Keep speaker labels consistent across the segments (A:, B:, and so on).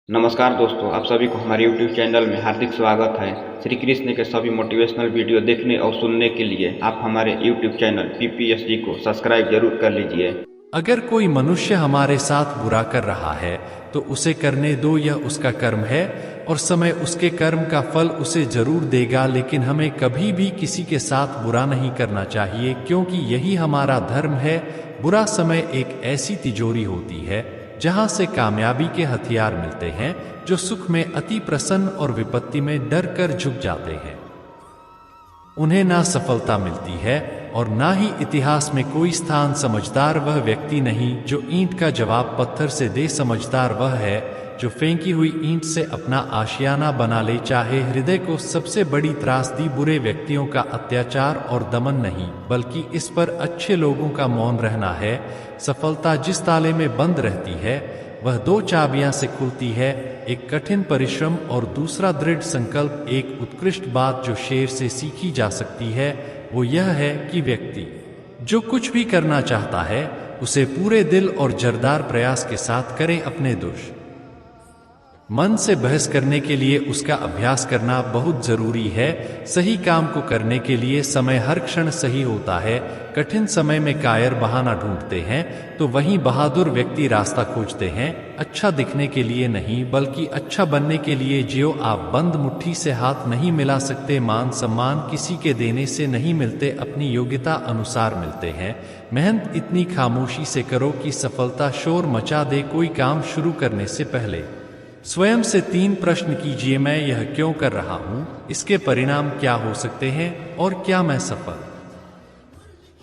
A: नमस्कार दोस्तों, आप सभी को हमारे YouTube चैनल में हार्दिक स्वागत है। श्री कृष्ण के सभी मोटिवेशनल वीडियो देखने और सुनने के लिए आप हमारे YouTube चैनल PPSG को सब्सक्राइब जरूर कर लीजिए।
B: अगर कोई मनुष्य हमारे साथ बुरा कर रहा है तो उसे करने दो, यह उसका कर्म है और समय उसके कर्म का फल उसे जरूर देगा। लेकिन हमें कभी भी किसी के साथ बुरा नहीं करना चाहिए, क्योंकि यही हमारा धर्म है। बुरा समय एक ऐसी तिजोरी होती है जहां से कामयाबी के हथियार मिलते हैं, जो सुख में अति प्रसन्न और विपत्ति में डर कर झुक जाते हैं। उन्हें ना सफलता मिलती है और ना ही इतिहास में कोई स्थान। समझदार वह व्यक्ति नहीं जो ईंट का जवाब पत्थर से दे, समझदार वह है जो फेंकी हुई ईंट से अपना आशियाना बना ले। चाहे हृदय को सबसे बड़ी त्रासदी बुरे व्यक्तियों का अत्याचार और दमन नहीं, बल्कि इस पर अच्छे लोगों का मौन रहना है। सफलता जिस ताले में बंद रहती है वह दो चाबियां से खुलती है, एक कठिन परिश्रम और दूसरा दृढ़ संकल्प। एक उत्कृष्ट बात जो शेर से सीखी जा सकती है वो यह है कि व्यक्ति जो कुछ भी करना चाहता है उसे पूरे दिल और जरदार प्रयास के साथ करे। अपने मन से बहस करने के लिए उसका अभ्यास करना बहुत जरूरी है। सही काम को करने के लिए समय हर क्षण सही होता है। कठिन समय में कायर बहाना ढूंढते हैं तो वहीं बहादुर व्यक्ति रास्ता खोजते हैं। अच्छा दिखने के लिए नहीं, बल्कि अच्छा बनने के लिए जियो। आप बंद मुट्ठी से हाथ नहीं मिला सकते। मान सम्मान किसी के देने से नहीं मिलते, अपनी योग्यता अनुसार मिलते हैं। मेहनत इतनी खामोशी से करो कि सफलता शोर मचा दे। कोई काम शुरू करने से पहले स्वयं से 3 प्रश्न कीजिए। मैं यह क्यों कर रहा हूं, इसके परिणाम क्या हो सकते हैं और क्या मैं सफल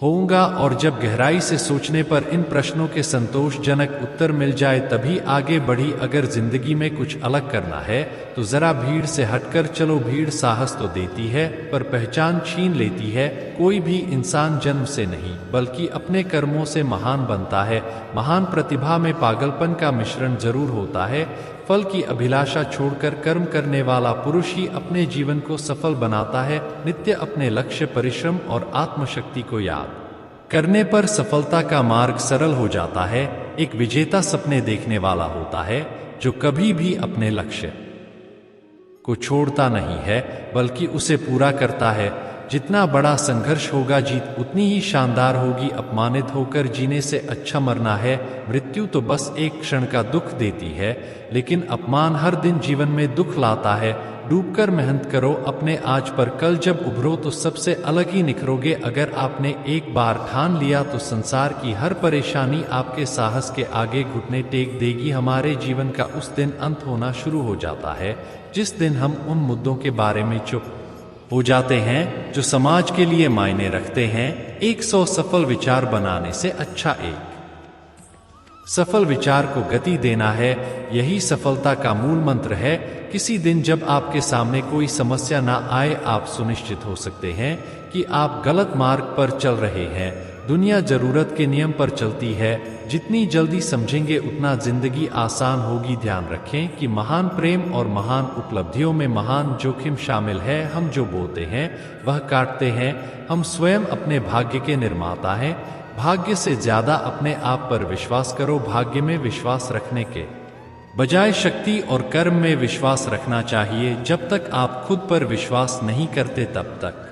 B: होऊंगा। और जब गहराई से सोचने पर इन प्रश्नों के संतोषजनक उत्तर मिल जाए तभी आगे बढ़ी। अगर जिंदगी में कुछ अलग करना है तो जरा भीड़ से हटकर चलो। भीड़ साहस तो देती है पर पहचान छीन लेती है। कोई भी इंसान जन्म से नहीं बल्कि अपने कर्मों से महान बनता है। महान प्रतिभा में पागलपन का मिश्रण जरूर होता है। फल की अभिलाषा छोड़कर कर्म करने वाला पुरुष ही अपने जीवन को सफल बनाता है। नित्य अपने लक्ष्य, परिश्रम और आत्मशक्ति को याद करने पर सफलता का मार्ग सरल हो जाता है। एक विजेता सपने देखने वाला होता है जो कभी भी अपने लक्ष्य को छोड़ता नहीं है बल्कि उसे पूरा करता है। जितना बड़ा संघर्ष होगा जीत उतनी ही शानदार होगी। अपमानित होकर जीने से अच्छा मरना है। मृत्यु तो बस एक क्षण का दुख देती है, लेकिन अपमान हर दिन जीवन में दुख लाता है। डूबकर मेहनत करो अपने आज पर, कल जब उभरो तो सबसे अलग ही निखरोगे। अगर आपने एक बार ठान लिया तो संसार की हर परेशानी आपके साहस के आगे घुटने टेक देगी। हमारे जीवन का उस दिन अंत होना शुरू हो जाता है जिस दिन हम उन मुद्दों के बारे में चुप हो जाते हैं जो समाज के लिए मायने रखते हैं। 100 सफल विचार बनाने से अच्छा एक सफल विचार को गति देना है। यही सफलता का मूल मंत्र है। किसी दिन जब आपके सामने कोई समस्या ना आए, आप सुनिश्चित हो सकते हैं कि आप गलत मार्ग पर चल रहे हैं। दुनिया जरूरत के नियम पर चलती है। जितनी जल्दी समझेंगे उतना जिंदगी आसान होगी। ध्यान रखें कि महान प्रेम और महान उपलब्धियों में महान जोखिम शामिल है। हम जो बोते हैं वह काटते हैं। हम स्वयं अपने भाग्य के निर्माता हैं। भाग्य से ज्यादा अपने आप पर विश्वास करो। भाग्य में विश्वास रखने के बजाय शक्ति और कर्म में विश्वास रखना चाहिए। जब तक आप खुद पर विश्वास नहीं करते तब तक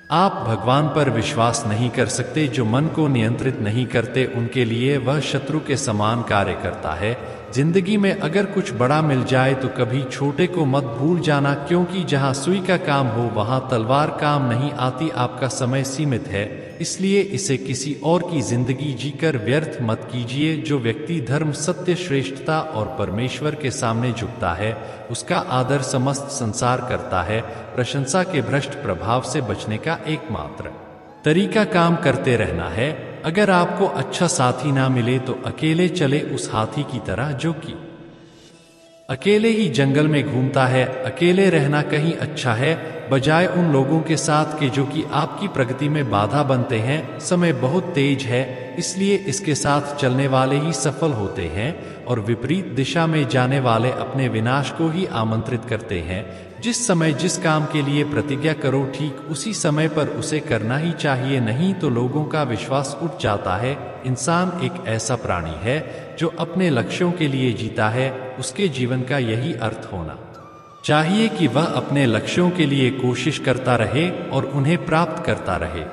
B: आप भगवान पर विश्वास नहीं कर सकते। जो मन को नियंत्रित नहीं करते उनके लिए वह शत्रु के समान कार्य करता है। जिंदगी में अगर कुछ बड़ा मिल जाए तो कभी छोटे को मत भूल जाना, क्योंकि जहां सुई का काम हो वहां तलवार काम नहीं आती। आपका समय सीमित है, इसलिए इसे किसी और की जिंदगी जीकर व्यर्थ मत कीजिए। जो व्यक्ति धर्म, सत्य, श्रेष्ठता और परमेश्वर के सामने झुकता है उसका आदर समस्त संसार करता है। प्रशंसा के भ्रष्ट प्रभाव से बचने का एकमात्र तरीका काम करते रहना है। अगर आपको अच्छा साथी ना मिले तो अकेले चले उस हाथी की तरह जो कि अकेले ही जंगल में घूमता है। अकेले रहना कहीं अच्छा है बजाय उन लोगों के साथ के जो कि आपकी प्रगति में बाधा बनते हैं। समय बहुत तेज है, इसलिए इसके साथ चलने वाले ही सफल होते हैं और विपरीत दिशा में जाने वाले अपने विनाश को ही आमंत्रित करते हैं। जिस समय जिस काम के लिए प्रतिज्ञा करो ठीक उसी समय पर उसे करना ही चाहिए, नहीं तो लोगों का विश्वास उठ जाता है। इंसान एक ऐसा प्राणी है जो अपने लक्ष्यों के लिए जीता है। उसके जीवन का यही अर्थ होना चाहिए कि वह अपने लक्ष्यों के लिए कोशिश करता रहे और उन्हें प्राप्त करता रहे।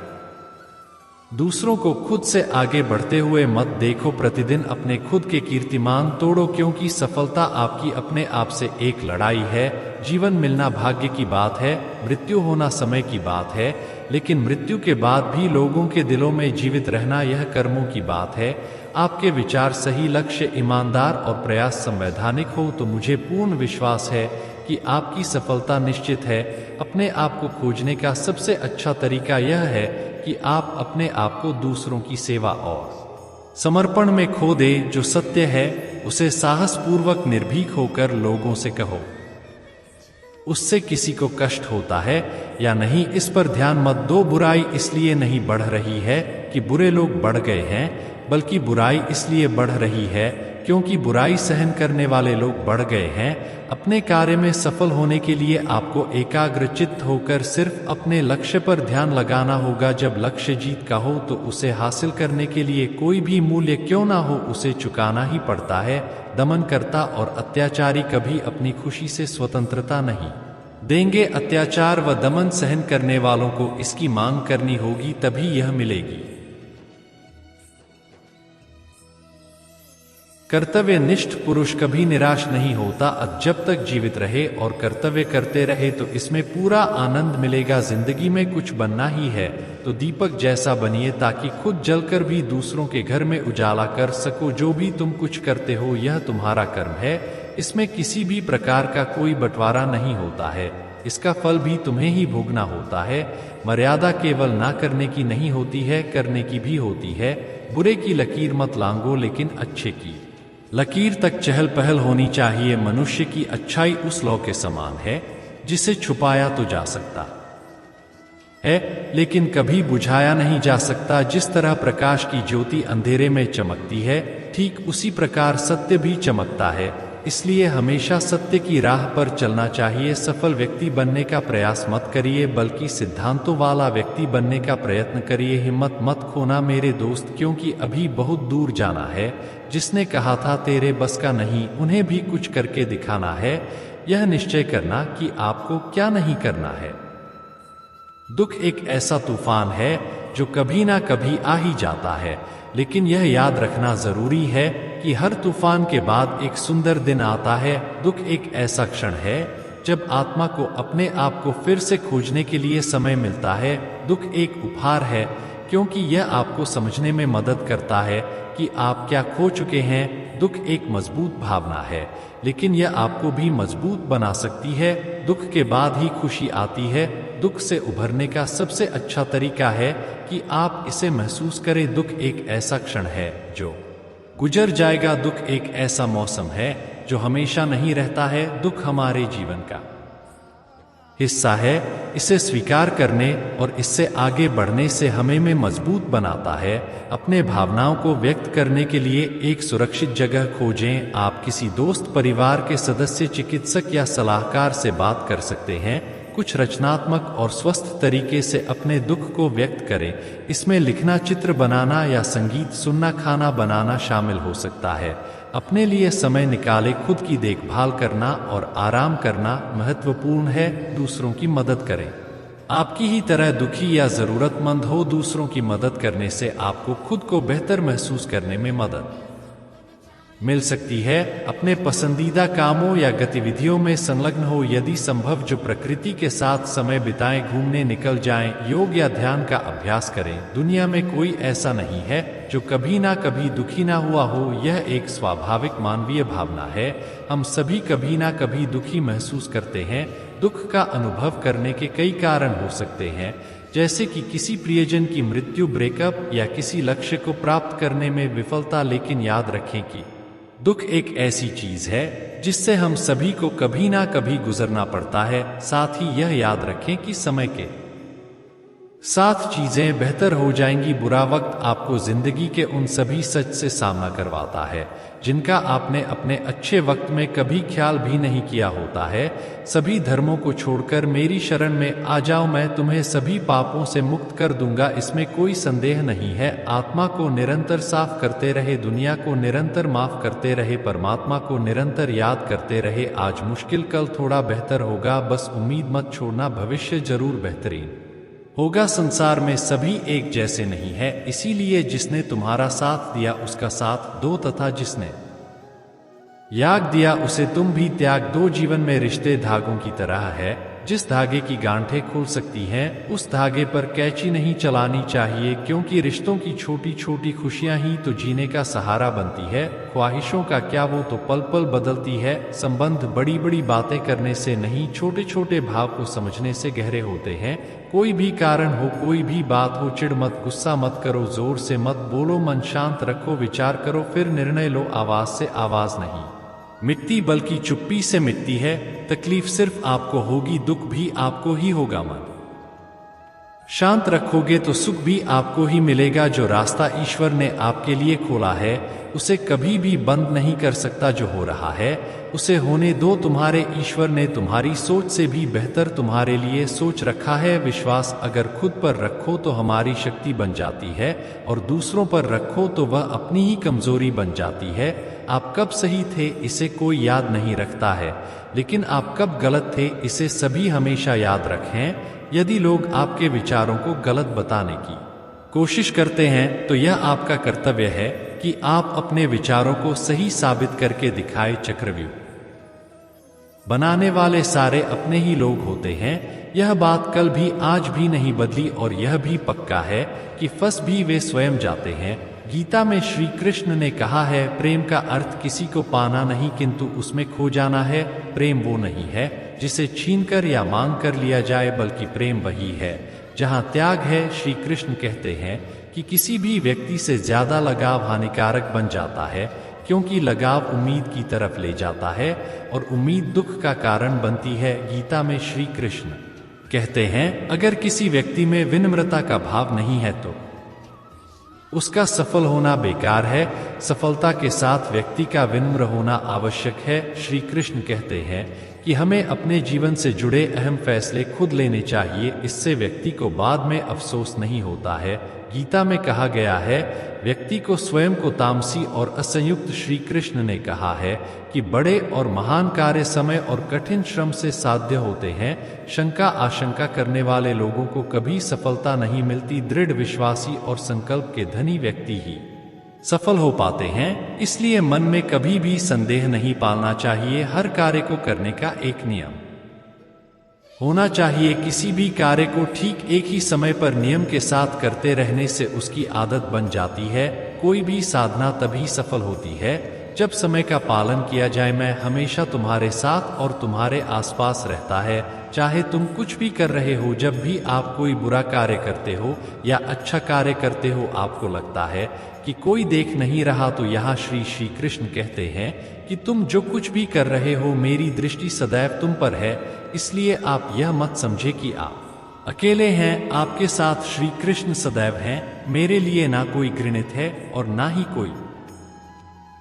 B: दूसरों को खुद से आगे बढ़ते हुए मत देखो, प्रतिदिन अपने खुद के कीर्तिमान तोड़ो, क्योंकि सफलता आपकी अपने आप से एक लड़ाई है। जीवन मिलना भाग्य की बात है, मृत्यु होना समय की बात है, लेकिन मृत्यु के बाद भी लोगों के दिलों में जीवित रहना यह कर्मों की बात है। आपके विचार सही, लक्ष्य ईमानदार और प्रयास संवैधानिक हो तो मुझे पूर्ण विश्वास है कि आपकी सफलता निश्चित है। अपने आप को खोजने का सबसे अच्छा तरीका यह है कि आप अपने आप को दूसरों की सेवा और समर्पण में खो दे। जो सत्य है उसे साहसपूर्वक निर्भीक होकर लोगों से कहो। उससे किसी को कष्ट होता है या नहीं इस पर ध्यान मत दो। बुराई इसलिए नहीं बढ़ रही है कि बुरे लोग बढ़ गए हैं, बल्कि बुराई इसलिए बढ़ रही है क्योंकि बुराई सहन करने वाले लोग बढ़ गए हैं। अपने कार्य में सफल होने के लिए आपको एकाग्रचित्त होकर सिर्फ अपने लक्ष्य पर ध्यान लगाना होगा। जब लक्ष्य जीत का हो तो उसे हासिल करने के लिए कोई भी मूल्य क्यों ना हो उसे चुकाना ही पड़ता है। दमनकर्ता और अत्याचारी कभी अपनी खुशी से स्वतंत्रता नहीं देंगे। अत्याचार व दमन सहन करने वालों को इसकी मांग करनी होगी, तभी यह मिलेगी। कर्तव्यनिष्ठ पुरुष कभी निराश नहीं होता। जब तक जीवित रहे और कर्तव्य करते रहे तो इसमें पूरा आनंद मिलेगा। जिंदगी में कुछ बनना ही है तो दीपक जैसा बनिए, ताकि खुद जलकर भी दूसरों के घर में उजाला कर सको। जो भी तुम कुछ करते हो यह तुम्हारा कर्म है, इसमें किसी भी प्रकार का कोई बंटवारा नहीं होता है। इसका फल भी तुम्हें ही भोगना होता है। मर्यादा केवल ना करने की नहीं होती है, करने की भी होती है। बुरे की लकीर मत लांघो, लेकिन अच्छे की लकीर तक चहल पहल होनी चाहिए। मनुष्य की अच्छाई उस लौ के समान है जिसे छुपाया तो जा सकता है लेकिन कभी बुझाया नहीं जा सकता। जिस तरह प्रकाश की ज्योति अंधेरे में चमकती है, ठीक उसी प्रकार सत्य भी चमकता है। इसलिए हमेशा सत्य की राह पर चलना चाहिए। सफल व्यक्ति बनने का प्रयास मत करिए, बल्कि सिद्धांतों वाला व्यक्ति बनने का प्रयत्न करिए। हिम्मत मत खोना मेरे दोस्त, क्योंकि अभी बहुत दूर जाना है। जिसने कहा था तेरे बस का नहीं, उन्हें भी कुछ करके दिखाना है। यह निश्चय करना कि आपको क्या नहीं करना है। दुख एक ऐसा तूफान है जो कभी ना कभी आ ही जाता है, लेकिन यह याद रखना जरूरी है कि हर तूफान के बाद एक सुंदर दिन आता है। दुख एक ऐसा क्षण है जब आत्मा को अपने आप को फिर से खोजने के लिए समय मिलता है। दुख एक उपहार है, क्योंकि यह आपको समझने में मदद करता है कि आप क्या खो चुके हैं। दुख एक मजबूत भावना है, लेकिन यह आपको भी मजबूत बना सकती है। दुख के बाद ही खुशी आती है। दुख से उभरने का सबसे अच्छा तरीका है कि आप इसे महसूस करें। दुख एक ऐसा क्षण है जो गुजर जाएगा। दुख एक ऐसा मौसम है जो हमेशा नहीं रहता है। दुख हमारे जीवन का हिस्सा है। इसे स्वीकार करने और इससे आगे बढ़ने से हमें में मजबूत बनाता है। अपने भावनाओं को व्यक्त करने के लिए एक सुरक्षित जगह खोजें। आप किसी दोस्त, परिवार के सदस्य, चिकित्सक या सलाहकार से बात कर सकते हैं। कुछ रचनात्मक और स्वस्थ तरीके से अपने दुख को व्यक्त करें। इसमें लिखना, चित्र बनाना या संगीत सुनना, खाना बनाना शामिल हो सकता है। अपने लिए समय निकाले। खुद की देखभाल करना और आराम करना महत्वपूर्ण है। दूसरों की मदद करें। आपकी ही तरह दुखी या जरूरतमंद हो। दूसरों की मदद करने से आपको खुद को बेहतर महसूस करने में मदद मिल सकती है। अपने पसंदीदा कामों या गतिविधियों में संलग्न हो, यदि संभव जो प्रकृति के साथ समय बिताएं। घूमने निकल जाएं, योग या ध्यान का अभ्यास करें। दुनिया में कोई ऐसा नहीं है जो कभी ना कभी दुखी ना हुआ हो। यह एक स्वाभाविक मानवीय भावना है। हम सभी कभी ना कभी दुखी महसूस करते हैं। दुख का अनुभव करने के कई कारण हो सकते हैं, जैसे कि किसी प्रियजन की मृत्यु, ब्रेकअप या किसी लक्ष्य को प्राप्त करने में विफलता। लेकिन याद रखें कि दुख एक ऐसी चीज है जिससे हम सभी को कभी ना कभी गुजरना पड़ता है। साथ ही यह याद रखें कि समय के साथ चीजें बेहतर हो जाएंगी। बुरा वक्त आपको जिंदगी के उन सभी सच से सामना करवाता है जिनका आपने अपने अच्छे वक्त में कभी ख्याल भी नहीं किया होता है। सभी धर्मों को छोड़कर मेरी शरण में आ जाओ, मैं तुम्हें सभी पापों से मुक्त कर दूंगा, इसमें कोई संदेह नहीं है। आत्मा को निरंतर साफ करते रहे, दुनिया को निरंतर माफ करते रहे, परमात्मा को निरंतर याद करते रहे। आज मुश्किल, कल थोड़ा बेहतर होगा, बस उम्मीद मत छोड़ना, भविष्य जरूर बेहतरीन होगा। संसार में सभी एक जैसे नहीं है, इसीलिए जिसने तुम्हारा साथ दिया उसका साथ दो, तथा जिसने याग दिया उसे तुम भी त्याग दो। जीवन में रिश्ते धागों की तरह है, जिस धागे की गांठें खुल सकती हैं उस धागे पर कैंची नहीं चलानी चाहिए, क्योंकि रिश्तों की छोटी छोटी खुशियां ही तो जीने का सहारा बनती है। ख्वाहिशों का क्या, वो तो पल पल बदलती है। संबंध बड़ी बड़ी बातें करने से नहीं, छोटे छोटे भाव को समझने से गहरे होते हैं। कोई भी कारण हो, कोई भी बात हो, चिढ़ मत, गुस्सा मत करो, जोर से मत बोलो, मन शांत रखो, विचार करो, फिर निर्णय लो। आवाज से आवाज नहीं मिटती, बल्कि चुप्पी से मिटती है। तकलीफ सिर्फ आपको होगी, दुख भी आपको ही होगा। मन शांत रखोगे तो सुख भी आपको ही मिलेगा। जो रास्ता ईश्वर ने आपके लिए खोला है उसे कभी भी बंद नहीं कर सकता। जो हो रहा है उसे होने दो, तुम्हारे ईश्वर ने तुम्हारी सोच से भी बेहतर तुम्हारे लिए सोच रखा है। विश्वास अगर खुद पर रखो तो हमारी शक्ति बन जाती है, और दूसरों पर रखो तो वह अपनी ही कमजोरी बन जाती है। आप कब सही थे इसे कोई याद नहीं रखता है, लेकिन आप कब गलत थे इसे सभी हमेशा याद रखें। यदि लोग आपके विचारों को गलत बताने की कोशिश करते हैं तो यह आपका कर्तव्य है कि आप अपने विचारों को सही साबित करके दिखाएं। चक्रव्यूह बनाने वाले सारे अपने ही लोग होते हैं। यह बात कल भी आज भी नहीं बदली, और यह भी पक्का है कि फंस भी वे स्वयं जाते हैं। गीता में श्री कृष्ण ने कहा है, प्रेम का अर्थ किसी को पाना नहीं किंतु उसमें खो जाना है। प्रेम वो नहीं है जिसे छीनकर या मांग कर लिया जाए, बल्कि प्रेम वही है जहां त्याग है। श्री कृष्ण कहते हैं कि किसी भी व्यक्ति से ज्यादा लगाव हानिकारक बन जाता है, क्योंकि लगाव उम्मीद की तरफ ले जाता है और उम्मीद दुख का कारण बनती है। गीता में श्री कृष्ण कहते हैं, अगर किसी व्यक्ति में विनम्रता का भाव नहीं है तो उसका सफल होना बेकार है। सफलता के साथ व्यक्ति का विनम्र होना आवश्यक है। श्री कृष्ण कहते हैं कि हमें अपने जीवन से जुड़े अहम फैसले खुद लेने चाहिए, इससे व्यक्ति को बाद में अफसोस नहीं होता है। गीता में कहा गया है, व्यक्ति को स्वयं को तामसी और असंयुक्त। श्री कृष्ण ने कहा है कि बड़े और महान कार्य समय और कठिन श्रम से साध्य होते हैं। शंका आशंका करने वाले लोगों को कभी सफलता नहीं मिलती। दृढ़ विश्वासी और संकल्प के धनी व्यक्ति ही सफल हो पाते हैं। इसलिए मन में कभी भी संदेह नहीं पालना चाहिए। हर कार्य को करने का एक नियम होना चाहिए। किसी भी कार्य को ठीक एक ही समय पर नियम के साथ करते रहने से उसकी आदत बन जाती है। कोई भी साधना तभी सफल होती है जब समय का पालन किया जाए। मैं हमेशा तुम्हारे साथ और तुम्हारे आसपास रहता है, चाहे तुम कुछ भी कर रहे हो। जब भी आप कोई बुरा कार्य करते हो या अच्छा कार्य करते हो, आपको लगता है कि कोई देख नहीं रहा, तो यहाँ श्री कृष्ण कहते हैं कि तुम जो कुछ भी कर रहे हो, मेरी दृष्टि सदैव तुम पर है। इसलिए आप यह मत समझे कि आप अकेले हैं, आपके साथ श्री कृष्ण सदैव हैं। मेरे लिए ना कोई घृणित है और ना ही कोई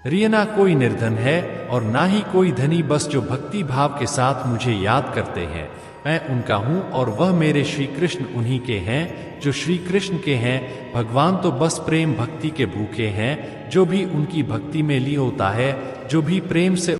B: प्रिय, ना कोई निर्धन है और ना ही कोई धनी, बस जो भक्ति भाव के साथ मुझे याद करते हैं मैं उनका हूँ, और वह मेरे श्री कृष्ण उन्हीं के हैं जो श्री कृष्ण के हैं। भगवान तो बस प्रेम भक्ति के भूखे हैं। जो भी उनकी भक्ति में ली होता है, जो भी प्रेम से